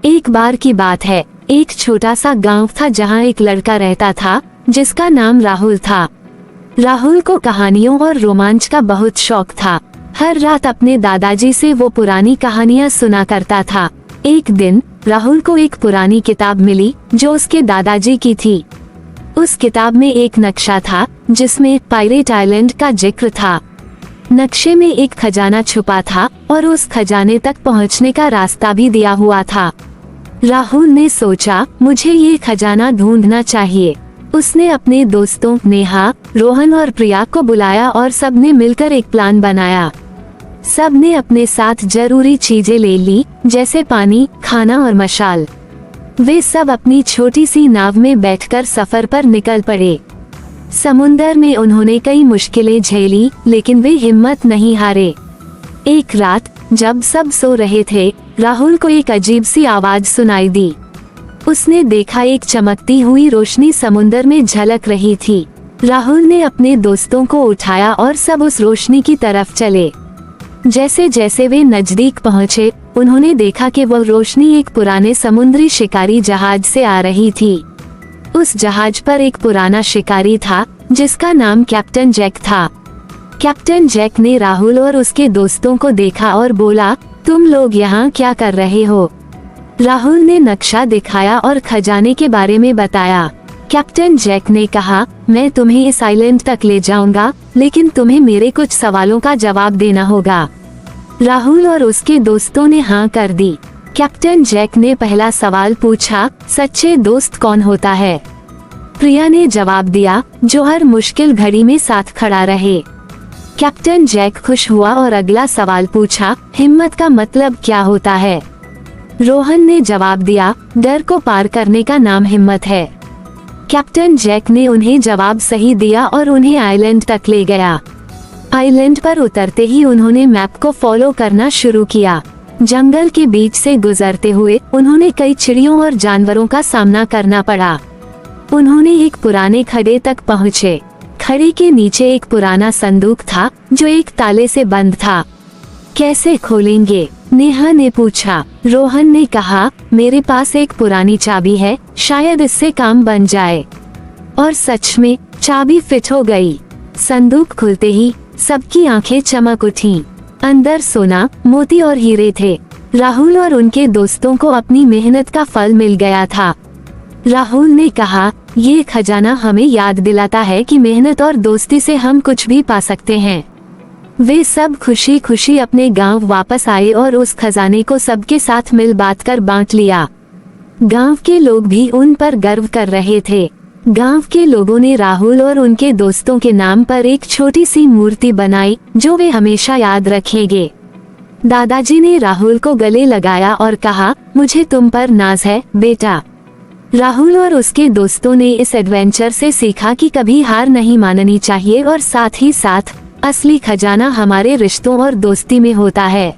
एक बार की बात है, एक छोटा सा गांव था जहां एक लड़का रहता था जिसका नाम राहुल था। राहुल को कहानियों और रोमांच का बहुत शौक था। हर रात अपने दादाजी से वो पुरानी कहानियां सुना करता था। एक दिन राहुल को एक पुरानी किताब मिली जो उसके दादाजी की थी। उस किताब में एक नक्शा था जिसमें पायरेट आइलैंड का जिक्र था। नक्शे में एक खजाना छुपा था और उस खजाने तक पहुंचने का रास्ता भी दिया हुआ था। राहुल ने सोचा, मुझे ये खजाना ढूंढना चाहिए। उसने अपने दोस्तों नेहा, रोहन और प्रिया को बुलाया और सबने मिलकर एक प्लान बनाया। सबने अपने साथ जरूरी चीजें ले ली, जैसे पानी, खाना और मशाल। वे सब अपनी छोटी सी नाव में बैठकर सफर पर निकल पड़े। समुंदर में उन्होंने कई मुश्किलें झेली, लेकिन वे हिम्मत नहीं हारे। एक रात जब सब सो रहे थे, राहुल को एक अजीब सी आवाज सुनाई दी। उसने देखा एक चमकती हुई रोशनी समुंदर में झलक रही थी। राहुल ने अपने दोस्तों को उठाया और सब उस रोशनी की तरफ चले। जैसे जैसे वे नजदीक पहुंचे, उन्होंने देखा कि वह रोशनी एक पुराने समुद्री शिकारी जहाज से आ रही थी। उस जहाज पर एक पुराना शिकारी था जिसका नाम कैप्टन जैक था। कैप्टन जैक ने राहुल और उसके दोस्तों को देखा और बोला, तुम लोग यहाँ क्या कर रहे हो? राहुल ने नक्शा दिखाया और खजाने के बारे में बताया। कैप्टन जैक ने कहा, मैं तुम्हें इस आइलैंड तक ले जाऊंगा, लेकिन तुम्हें मेरे कुछ सवालों का जवाब देना होगा। राहुल और उसके दोस्तों ने हाँ कर दी। कैप्टन जैक ने पहला सवाल पूछा, सच्चे दोस्त कौन होता है? प्रिया ने जवाब दिया, जो हर मुश्किल घड़ी में साथ खड़ा रहे। कैप्टन जैक खुश हुआ और अगला सवाल पूछा, हिम्मत का मतलब क्या होता है? रोहन ने जवाब दिया, डर को पार करने का नाम हिम्मत है। कैप्टन जैक ने उन्हें जवाब सही दिया और उन्हें आइलैंड तक ले गया। आइलैंड पर उतरते ही उन्होंने मैप को फॉलो करना शुरू किया। जंगल के बीच से गुजरते हुए उन्होंने कई चिड़ियों और जानवरों का सामना करना पड़ा। उन्होंने एक पुराने खड़े तक पहुँचे। खड़े के नीचे एक पुराना संदूक था जो एक ताले से बंद था। कैसे खोलेंगे? नेहा ने पूछा। रोहन ने कहा, मेरे पास एक पुरानी चाबी है, शायद इससे काम बन जाए। और सच में चाबी फिट हो गई। संदूक खुलते ही सबकी आंखें चमक उठीं। अंदर सोना, मोती और हीरे थे। राहुल और उनके दोस्तों को अपनी मेहनत का फल मिल गया था। राहुल ने कहा, ये खजाना हमें याद दिलाता है कि मेहनत और दोस्ती से हम कुछ भी पा सकते हैं। वे सब खुशी खुशी अपने गांव वापस आए और उस खजाने को सबके साथ मिल बांट कर बांट लिया। गांव के लोग भी उन पर गर्व कर रहे थे। गांव के लोगों ने राहुल और उनके दोस्तों के नाम पर एक छोटी सी मूर्ति बनाई जो वे हमेशा याद रखेंगे। दादाजी ने राहुल को गले लगाया और कहा, मुझे तुम पर नाज है बेटा। राहुल और उसके दोस्तों ने इस एडवेंचर से सीखा कि कभी हार नहीं माननी चाहिए और साथ ही साथ असली खजाना हमारे रिश्तों और दोस्ती में होता है।